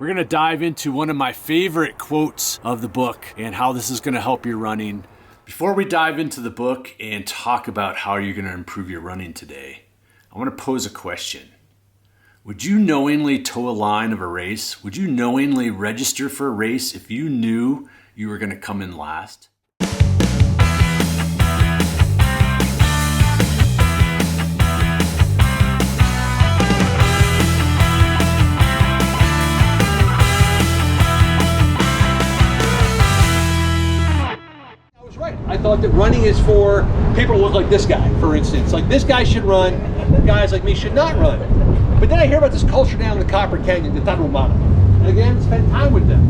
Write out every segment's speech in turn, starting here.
We're going to dive into one of my favorite quotes of the book and how this is going to help your running. Before we dive into the book and talk about how you're going to improve your running today, I want to pose a question. Would you knowingly toe a line of a race? Would you knowingly register for a race if you knew you were going to come in last? I thought that running is for people who look like this guy, for instance. Like this guy should run, guys like me should not run. But then I hear about this culture down in the Copper Canyon, the Tarahumara. And again, I spend time with them.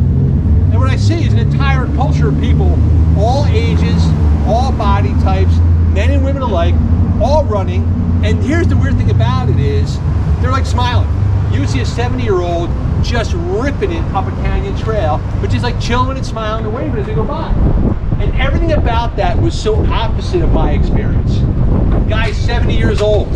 And what I see is an entire culture of people, all ages, all body types, men and women alike, all running. And here's the weird thing about it is, they're like smiling. You would see a 70-year-old just ripping it up a canyon trail, but just like chilling and smiling and waving as they go by. And everything about that was so opposite of my experience. Guy's 70 years old.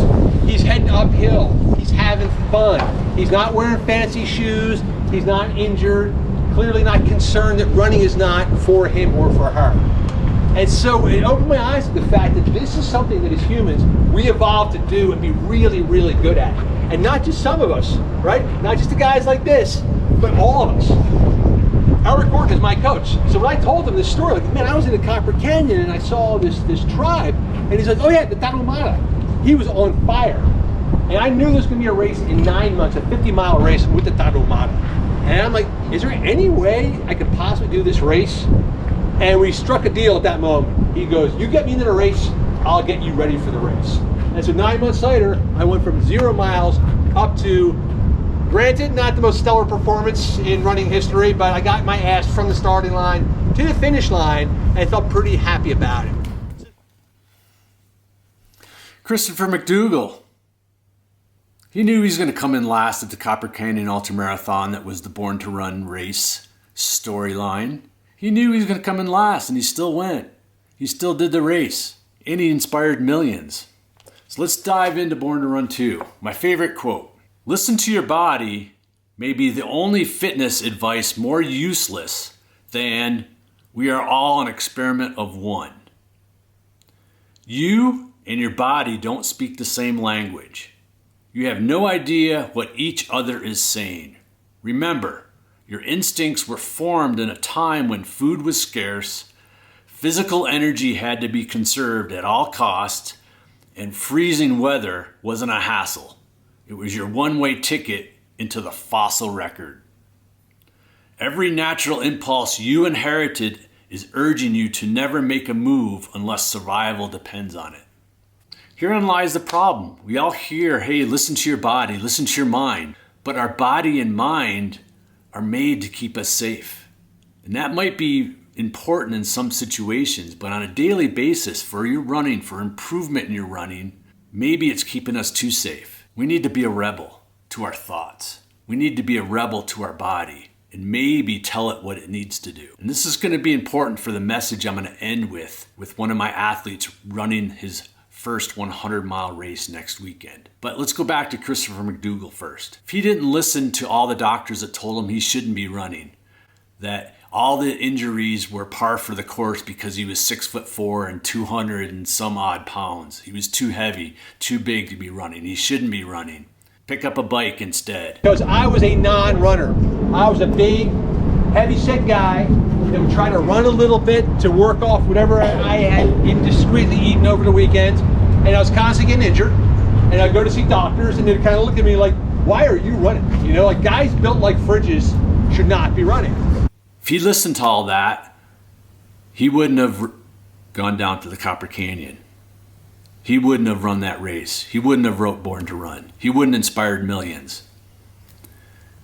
He's heading uphill. He's having fun. He's not wearing fancy shoes. He's not injured. Clearly not concerned that running is not for him or for her. And so it opened my eyes to the fact that this is something that as humans, we evolved to do and be really, really good at. And not just some of us, right? Not just the guys like this, but all of us. Eric Orton is my coach. So when I told him this story, like, man, I was in the Copper Canyon and I saw this tribe. And he's like, oh yeah, the Tarahumara. He was on fire. And I knew there was going to be a race in 9 months, a 50-mile race with the Tarahumara. And I'm like, is there any way I could possibly do this race? And we struck a deal at that moment. He goes, you get me into the race, I'll get you ready for the race. And so 9 months later, I went from 0 miles up to, granted, not the most stellar performance in running history, but I got my ass from the starting line to the finish line and felt pretty happy about it. Christopher McDougall. He knew he was going to come in last at the Copper Canyon Ultramarathon that was the Born to Run race storyline. He knew he was going to come in last, and he still went. He still did the race, and he inspired millions. So let's dive into Born to Run 2. My favorite quote. Listen to your body may be the only fitness advice more useless than we are all an experiment of one. You and your body don't speak the same language. You have no idea what each other is saying. Remember, your instincts were formed in a time when food was scarce, physical energy had to be conserved at all costs, and freezing weather wasn't a hassle. It was your one-way ticket into the fossil record. Every natural impulse you inherited is urging you to never make a move unless survival depends on it. Herein lies the problem. We all hear, hey, listen to your body, listen to your mind. But our body and mind are made to keep us safe. And that might be important in some situations, but on a daily basis, for your running, for improvement in your running, maybe it's keeping us too safe. We need to be a rebel to our thoughts. We need to be a rebel to our body and maybe tell it what it needs to do. And this is going to be important for the message I'm going to end with one of my athletes running his first 100-mile race next weekend. But let's go back to Christopher McDougall first. If he didn't listen to all the doctors that told him he shouldn't be running, that all the injuries were par for the course because he was 6'4" and 200 and some odd pounds. He was too heavy, too big to be running. He shouldn't be running. Pick up a bike instead. Because I was a non-runner. I was a big, heavy-set guy that would try to run a little bit to work off whatever I had indiscreetly eaten over the weekend. And I was constantly getting injured. And I'd go to see doctors and they'd kind of look at me like, why are you running? You know, like guys built like fridges should not be running. If he listened to all that, he wouldn't have gone down to the Copper Canyon. He wouldn't have run that race. He wouldn't have wrote Born to Run. He wouldn't have inspired millions.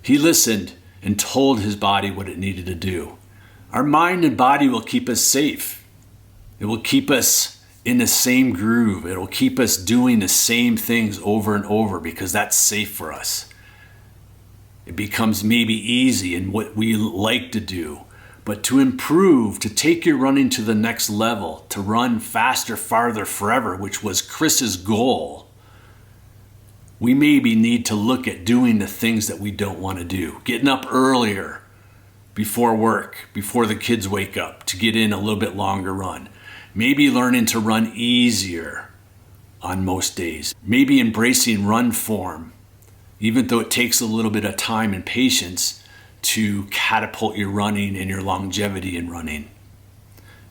He listened and told his body what it needed to do. Our mind and body will keep us safe. It will keep us in the same groove. It will keep us doing the same things over and over because that's safe for us. It becomes maybe easy in what we like to do. But to improve, to take your running to the next level, to run faster, farther, forever, which was Chris's goal, we maybe need to look at doing the things that we don't want to do. Getting up earlier before work, before the kids wake up, to get in a little bit longer run. Maybe learning to run easier on most days. Maybe embracing run form, even though it takes a little bit of time and patience to catapult your running and your longevity in running.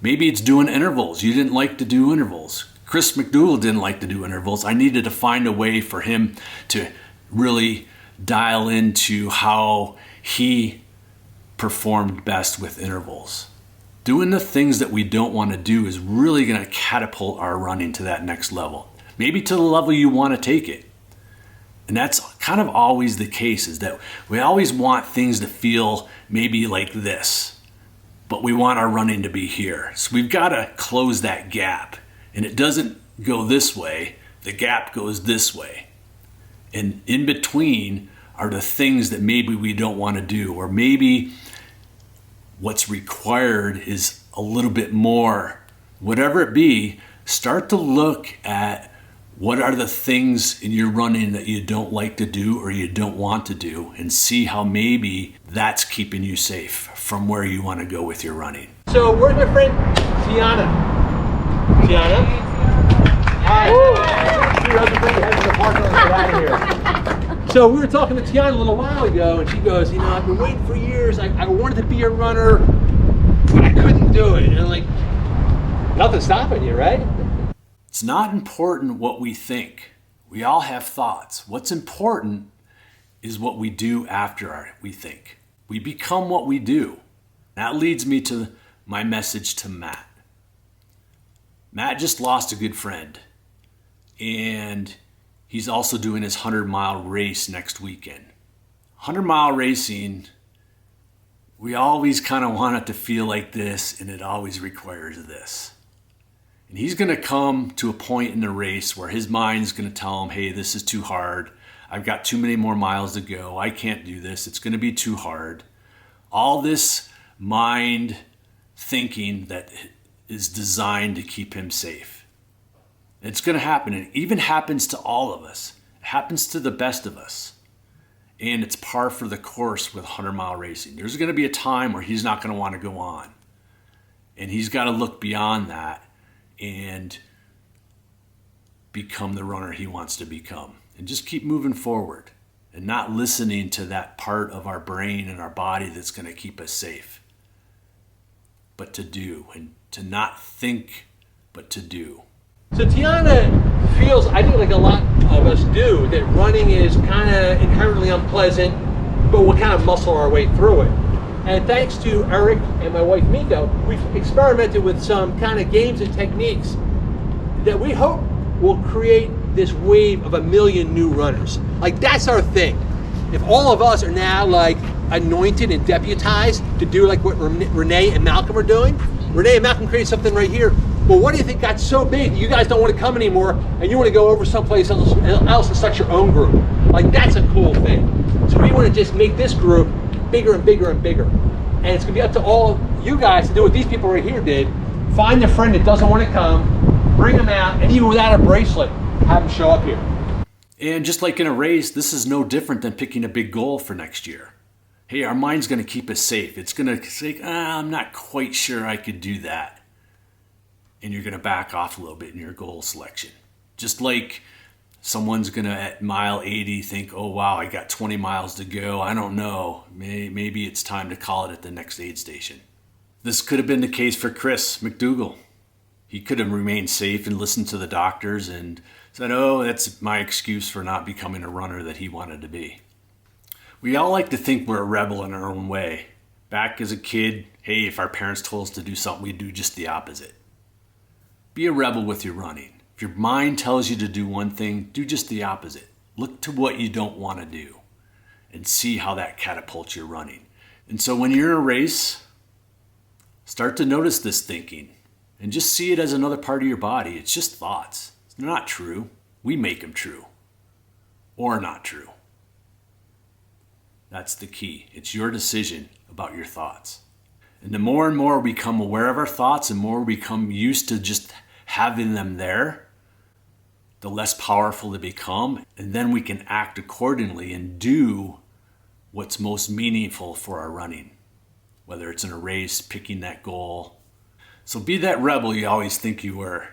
Maybe it's doing intervals. You didn't like to do intervals. Chris McDougall didn't like to do intervals. I needed to find a way for him to really dial into how he performed best with intervals. Doing the things that we don't want to do is really going to catapult our running to that next level. Maybe to the level you want to take it. And that's kind of always the case, is that we always want things to feel maybe like this, but we want our running to be here. So we've got to close that gap. And it doesn't go this way, the gap goes this way. And in between are the things that maybe we don't want to do, or maybe what's required is a little bit more. Whatever it be, start to look at what are the things in your running that you don't like to do or you don't want to do, and see how maybe that's keeping you safe from where you want to go with your running. So where's my friend Tiana? Tiana? Hi. So we were talking to Tiana a little while ago, and she goes, I've been waiting for years. I wanted to be a runner, but I couldn't do it. And I'm like, nothing's stopping you, right? It's not important what we think. We all have thoughts. What's important is what we do after we think. We become what we do. That leads me to my message to Matt. Matt just lost a good friend, and he's also doing his 100-mile race next weekend. 100-mile racing, we always kind of want it to feel like this, and it always requires this. And he's going to come to a point in the race where his mind's going to tell him, hey, this is too hard. I've got too many more miles to go. I can't do this. It's going to be too hard. All this mind thinking that is designed to keep him safe. It's going to happen. It even happens to all of us. It happens to the best of us. And it's par for the course with 100-mile racing. There's going to be a time where he's not going to want to go on. And he's got to look beyond that and become the runner he wants to become. And just keep moving forward and not listening to that part of our brain and our body that's going to keep us safe. But to do, and to not think, but to do. So Tiana feels, I think like a lot of us do, that running is kind of inherently unpleasant, but we'll kind of muscle our way through it. And thanks to Eric and my wife Miko, we've experimented with some kind of games and techniques that we hope will create this wave of 1 million new runners. Like, that's our thing. If all of us are now like anointed and deputized to do like what Renee and Malcolm are doing, Renee and Malcolm created something right here. Well, what do you think got so big that you guys don't want to come anymore and you want to go over someplace else and start your own group? Like, that's a cool thing. So we want to just make this group bigger and bigger and bigger. And it's going to be up to all you guys to do what these people right here did. Find a friend that doesn't want to come, bring them out, and even without a bracelet, have them show up here. And just like in a race, this is no different than picking a big goal for next year. Hey, our mind's going to keep us safe. It's going to say, I'm not quite sure I could do that. And you're going to back off a little bit in your goal selection. Just like someone's going to, at mile 80, think, oh, wow, I got 20 miles to go. I don't know. Maybe it's time to call it at the next aid station. This could have been the case for Chris McDougall. He could have remained safe and listened to the doctors and said, oh, that's my excuse for not becoming a runner that he wanted to be. We all like to think we're a rebel in our own way. Back as a kid, hey, if our parents told us to do something, we'd do just the opposite. Be a rebel with your running. If your mind tells you to do one thing, do just the opposite. Look to what you don't want to do and see how that catapults your running. And so when you're in a race, start to notice this thinking and just see it as another part of your body. It's just thoughts. They're not true. We make them true or not true. That's the key. It's your decision about your thoughts. And the more and more we become aware of our thoughts and more we become used to just having them there, the less powerful they become. And then we can act accordingly and do what's most meaningful for our running, whether it's in a race, picking that goal. So be that rebel you always think you were.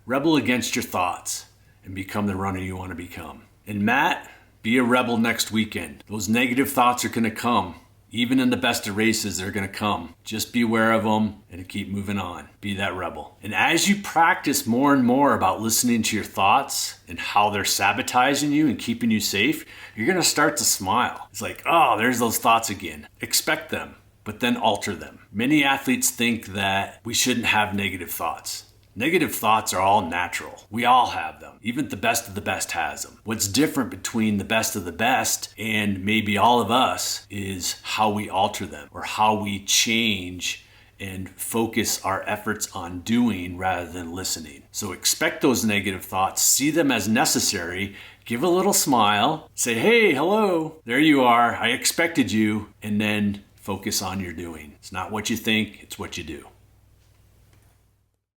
Rebel against your thoughts and become the runner you want to become. And Matt, be a rebel next weekend. Those negative thoughts are going to come. Even in the best of races, they're going to come. Just be aware of them and keep moving on. Be that rebel. And as you practice more and more about listening to your thoughts and how they're sabotaging you and keeping you safe, you're going to start to smile. It's like, oh, there's those thoughts again. Expect them, but then alter them. Many athletes think that we shouldn't have negative thoughts. Negative thoughts are all natural. We all have them. Even the best of the best has them. What's different between the best of the best and maybe all of us is how we alter them, or how we change and focus our efforts on doing rather than listening. So expect those negative thoughts, see them as necessary, give a little smile, say, hey, hello, there you are, I expected you, and then focus on your doing. It's not what you think, it's what you do.